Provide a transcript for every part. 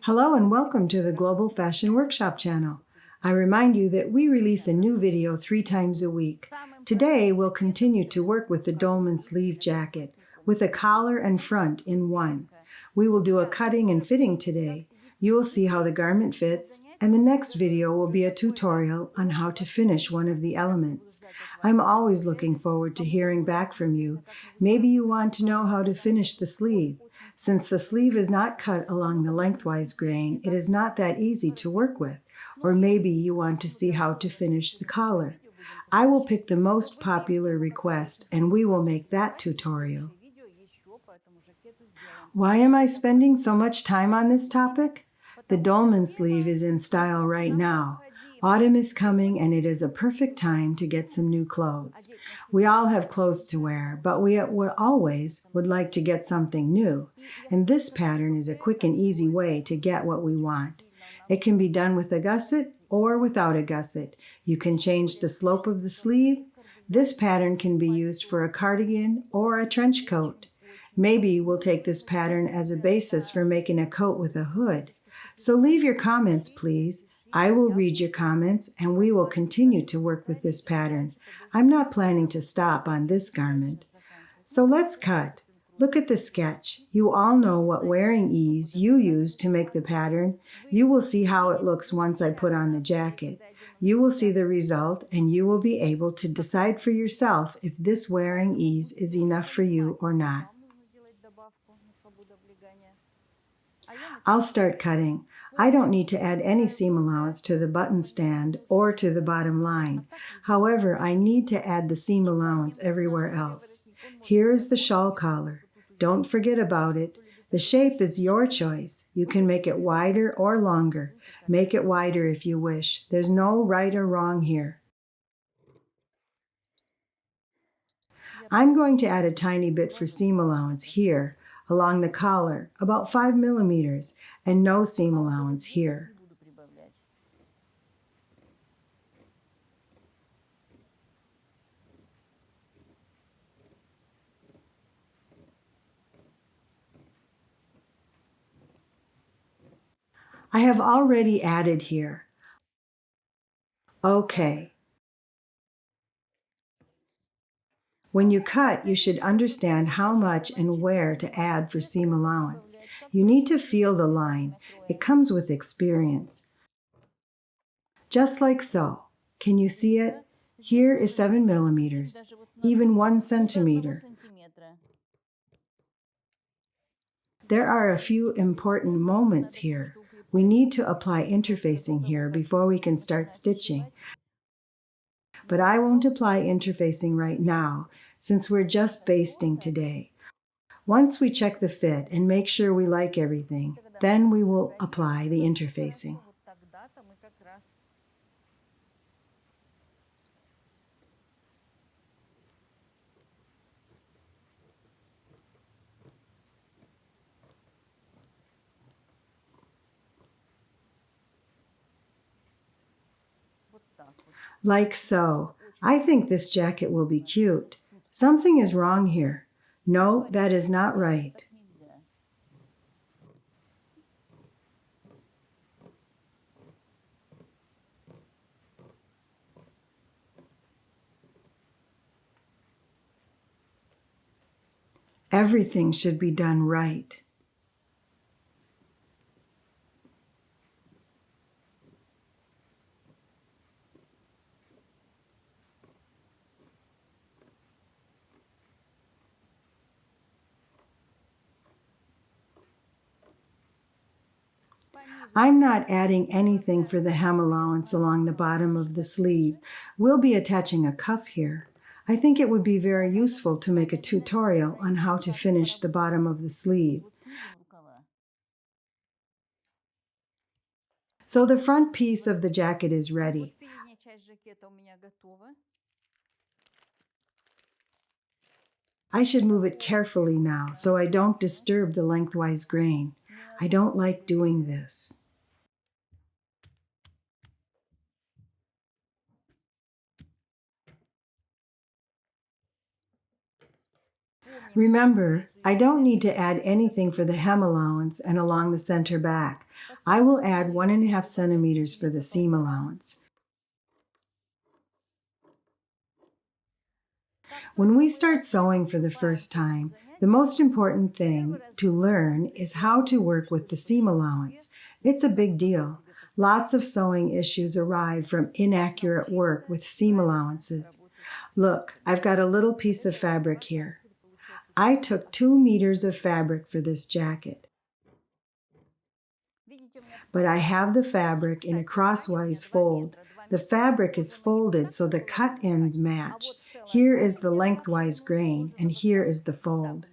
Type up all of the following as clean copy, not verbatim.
Hello and welcome to the Global Fashion Workshop channel. I remind you that we release a new video 3 times a week. Today we'll continue to work with the dolman sleeve jacket with a collar and front in one. We will do a cutting and fitting today. You will see how the garment fits, and the next video will be a tutorial on how to finish one of the elements. I'm always looking forward to hearing back from you. Maybe you want to know how to finish the sleeve. Since the sleeve is not cut along the lengthwise grain, it is not that easy to work with. Or maybe you want to see how to finish the collar. I will pick the most popular request and we will make that tutorial. Why am I spending so much time on this topic? The dolman sleeve is in style right now. Autumn is coming and it is a perfect time to get some new clothes. We all have clothes to wear, but we always would like to get something new. And this pattern is a quick and easy way to get what we want. It can be done with a gusset or without a gusset. You can change the slope of the sleeve. This pattern can be used for a cardigan or a trench coat. Maybe we'll take this pattern as a basis for making a coat with a hood. So leave your comments, please. I will read your comments and we will continue to work with this pattern. I'm not planning to stop on this garment. So let's cut. Look at the sketch. You all know what wearing ease you use to make the pattern. You will see how it looks once I put on the jacket. You will see the result and you will be able to decide for yourself if this wearing ease is enough for you or not. I'll start cutting. I don't need to add any seam allowance to the button stand or to the bottom line. However, I need to add the seam allowance everywhere else. Here is the shawl collar. Don't forget about it. The shape is your choice. You can make it wider or longer. Make it wider if you wish. There's no right or wrong here. I'm going to add a tiny bit for seam allowance here along the collar, about 5 millimeters, and no seam allowance here. I have already added here. Okay. When you cut, you should understand how much and where to add for seam allowance. You need to feel the line. It comes with experience. Just like so. Can you see it? Here is 7 millimeters, even 1 centimeter. There are a few important moments here. We need to apply interfacing here before we can start stitching. But I won't apply interfacing right now, since we're just basting today. Once we check the fit and make sure we like everything, then we will apply the interfacing. Like so. I think this jacket will be cute. Something is wrong here. No, that is not right. Everything should be done right. I'm not adding anything for the hem allowance along the bottom of the sleeve. We'll be attaching a cuff here. I think it would be very useful to make a tutorial on how to finish the bottom of the sleeve. So the front piece of the jacket is ready. I should move it carefully now so I don't disturb the lengthwise grain. I don't like doing this. Remember, I don't need to add anything for the hem allowance and along the center back. I will add 1.5 centimeters for the seam allowance. When we start sewing for the first time, the most important thing to learn is how to work with the seam allowance. It's a big deal. Lots of sewing issues arise from inaccurate work with seam allowances. Look, I've got a little piece of fabric here. I took 2 meters of fabric for this jacket. But I have the fabric in a crosswise fold. The fabric is folded so the cut ends match. Here is the lengthwise grain, and here is the fold.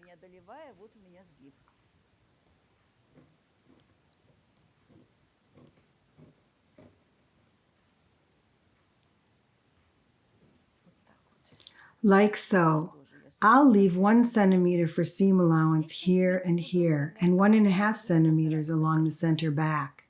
Like so. I'll leave 1 centimeter for seam allowance here and here, and 1.5 centimeters along the center back.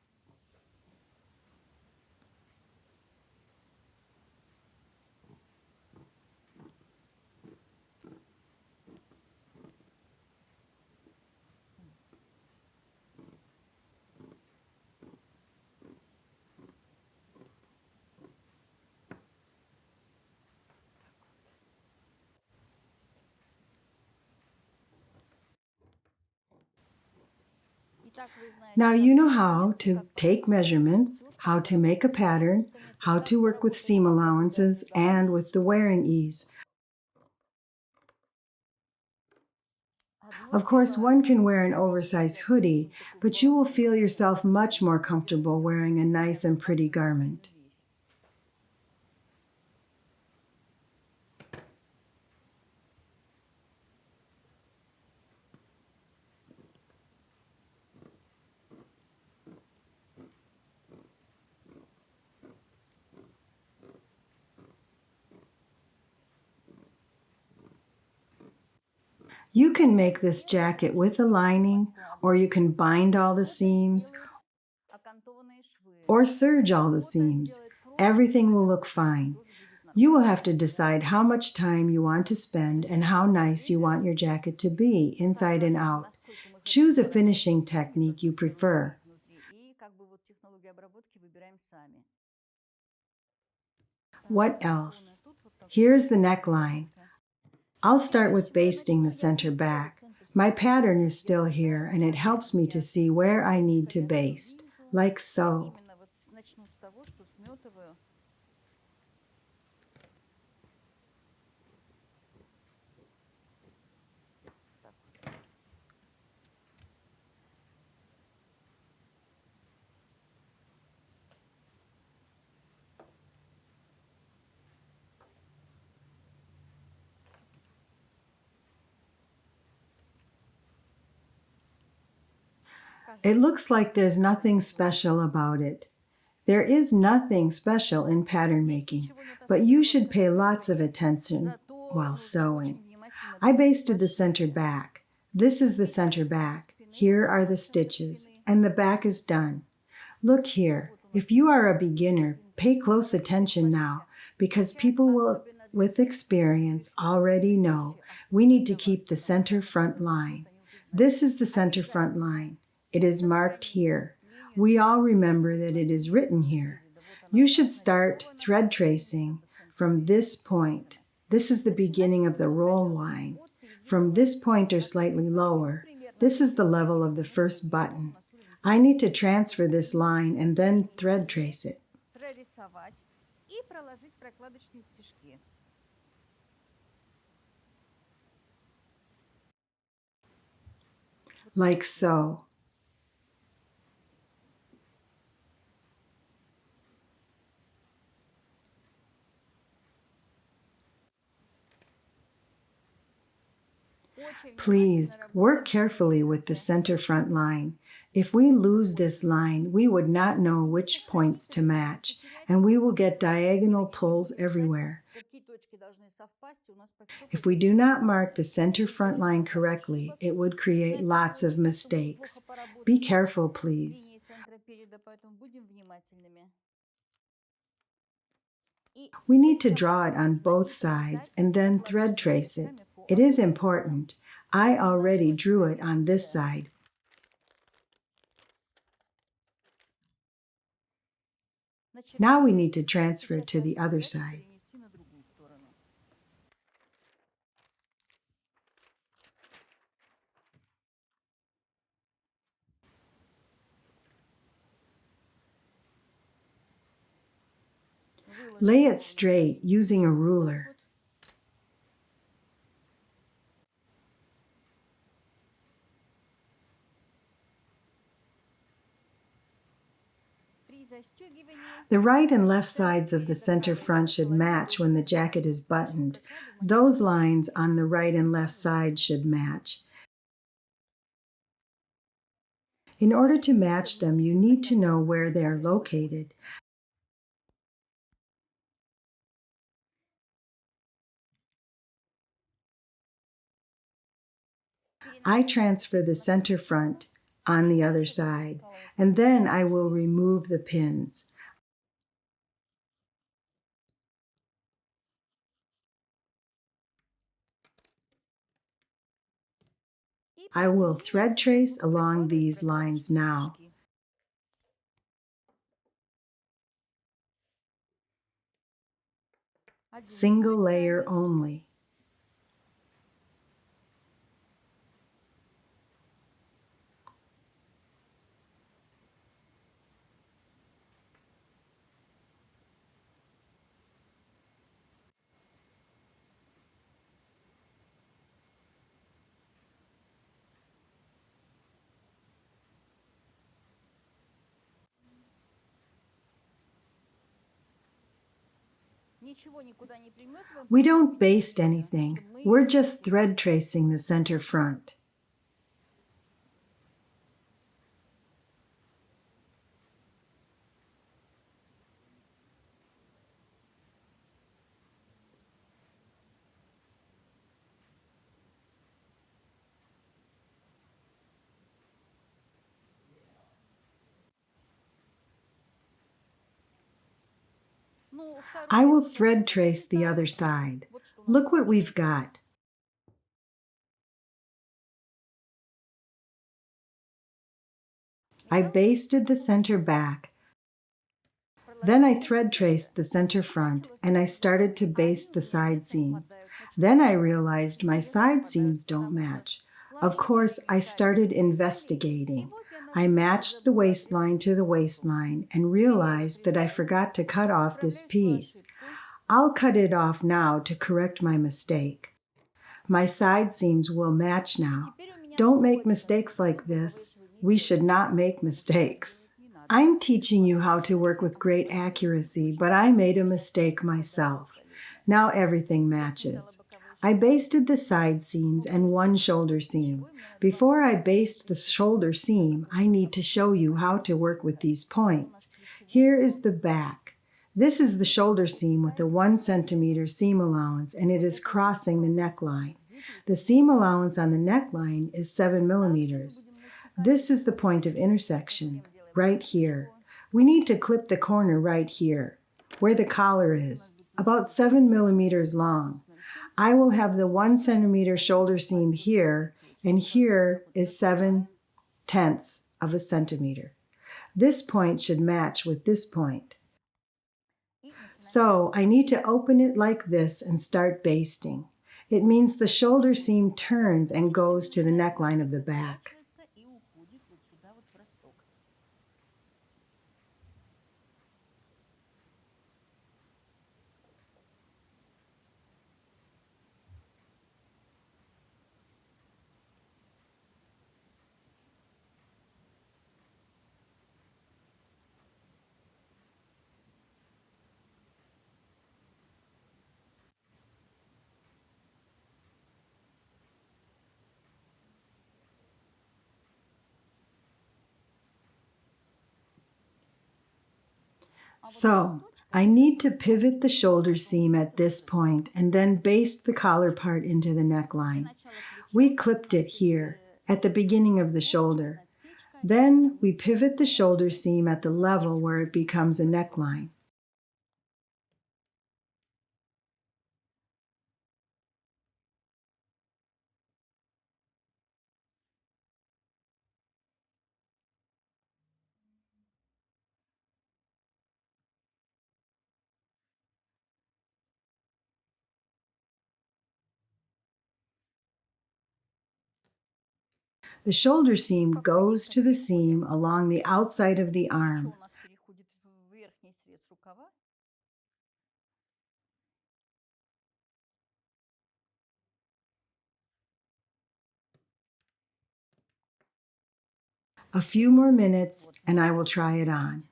Now you know how to take measurements, how to make a pattern, how to work with seam allowances, and with the wearing ease. Of course, one can wear an oversized hoodie, but you will feel yourself much more comfortable wearing a nice and pretty garment. You can make this jacket with a lining, or you can bind all the seams, or serge all the seams. Everything will look fine. You will have to decide how much time you want to spend and how nice you want your jacket to be, inside and out. Choose a finishing technique you prefer. What else? Here's the neckline. I'll start with basting the center back. My pattern is still here, and it helps me to see where I need to baste, like so. It looks like there's nothing special about it. There is nothing special in pattern making, but you should pay lots of attention while sewing. I basted the center back. This is the center back. Here are the stitches, and the back is done. Look here. If you are a beginner, pay close attention now, because people with experience already know we need to keep the center front line. This is the center front line. It is marked here. We all remember that it is written here. You should start thread tracing from this point. This is the beginning of the roll line. From this point or slightly lower, this is the level of the first button. I need to transfer this line and then thread trace it. Like so. Please work carefully with the center front line. If we lose this line, we would not know which points to match, and we will get diagonal pulls everywhere. If we do not mark the center front line correctly, it would create lots of mistakes. Be careful, please. We need to draw it on both sides and then thread trace it. It is important. I already drew it on this side. Now we need to transfer to the other side. Lay it straight using a ruler. The right and left sides of the center front should match when the jacket is buttoned. Those lines on the right and left side should match. In order to match them, you need to know where they are located. I transfer the center front on the other side, and then I will remove the pins. I will thread trace along these lines now. Single layer only. We don't baste anything. We're just thread tracing the center front. I will thread trace the other side. Look what we've got. I basted the center back. Then I thread traced the center front and I started to baste the side seams. Then I realized my side seams don't match. Of course, I started investigating. I matched the waistline to the waistline and realized that I forgot to cut off this piece. I'll cut it off now to correct my mistake. My side seams will match now. Don't make mistakes like this. We should not make mistakes. I'm teaching you how to work with great accuracy, but I made a mistake myself. Now everything matches. I basted the side seams and one shoulder seam. Before I baste the shoulder seam, I need to show you how to work with these points. Here is the back. This is the shoulder seam with the 1 centimeter seam allowance, and it is crossing the neckline. The seam allowance on the neckline is 7 millimeters. This is the point of intersection, right here. We need to clip the corner right here, where the collar is, about 7 millimeters long. I will have the 1 centimeter shoulder seam here, and here is 7/10 of a centimeter. This point should match with this point. So I need to open it like this and start basting. It means the shoulder seam turns and goes to the neckline of the back. So I need to pivot the shoulder seam at this point and then baste the collar part into the neckline. We clipped it here at the beginning of the shoulder. Then we pivot the shoulder seam at the level where it becomes a neckline. The shoulder seam goes to the seam along the outside of the arm. A few more minutes and I will try it on.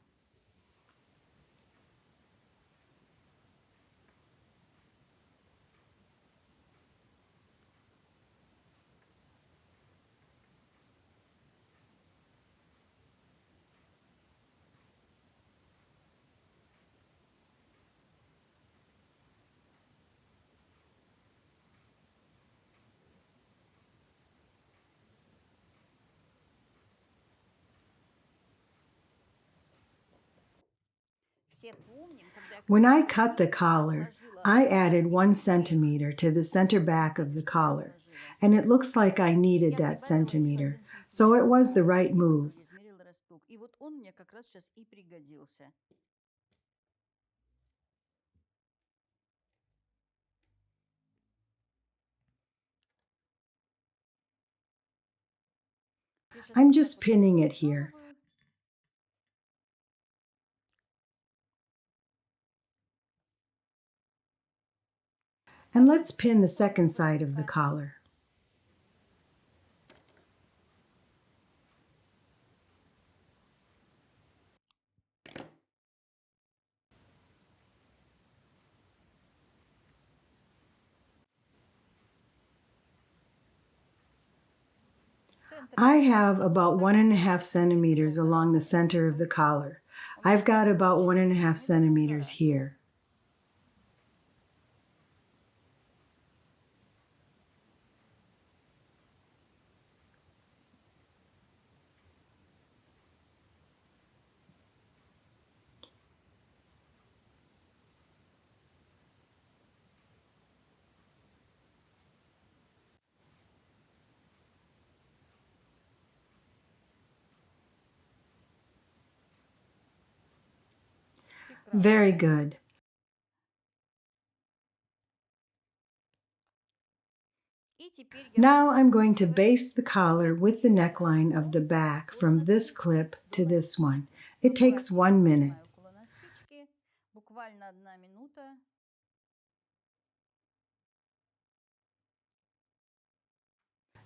When I cut the collar, I added 1 centimeter to the center back of the collar, and it looks like I needed that centimeter, so it was the right move. I'm just pinning it here. And let's pin the second side of the collar. I have about 1.5 centimeters along the center of the collar. I've got about 1.5 centimeters here. Very good. Now I'm going to baste the collar with the neckline of the back from this clip to this one. It takes 1 minute.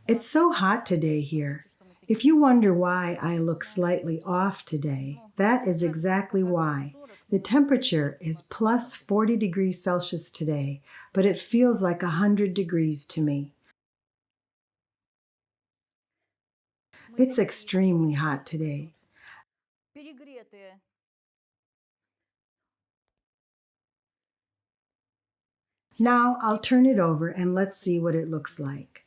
It's so hot today here. If you wonder why I look slightly off today, that is exactly why. The temperature is plus 40 degrees Celsius today, but it feels like 100 degrees to me. It's extremely hot today. Now I'll turn it over and let's see what it looks like.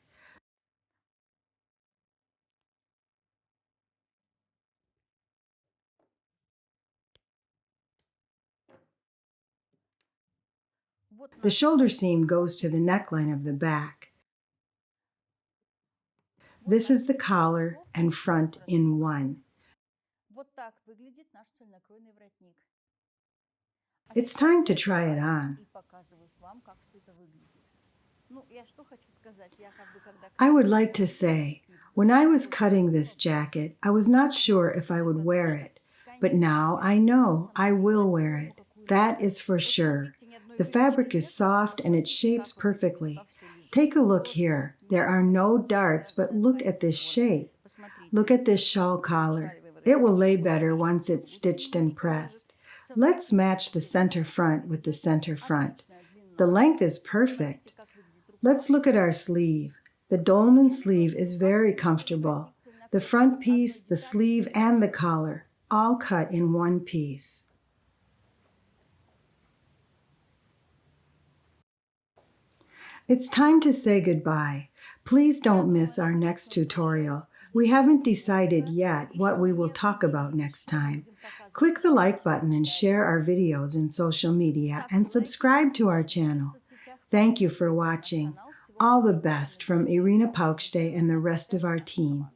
The shoulder seam goes to the neckline of the back. This is the collar and front in one. It's time to try it on. I would like to say, when I was cutting this jacket, I was not sure if I would wear it, but now I know I will wear it. That is for sure. The fabric is soft and it shapes perfectly. Take a look here. There are no darts, but look at this shape. Look at this shawl collar. It will lay better once it's stitched and pressed. Let's match the center front with the center front. The length is perfect. Let's look at our sleeve. The dolman sleeve is very comfortable. The front piece, the sleeve, and the collar, all cut in one piece. It's time to say goodbye. Please don't miss our next tutorial. We haven't decided yet what we will talk about next time. Click the like button and share our videos in social media and subscribe to our channel. Thank you for watching. All the best from Irina Paukshte and the rest of our team.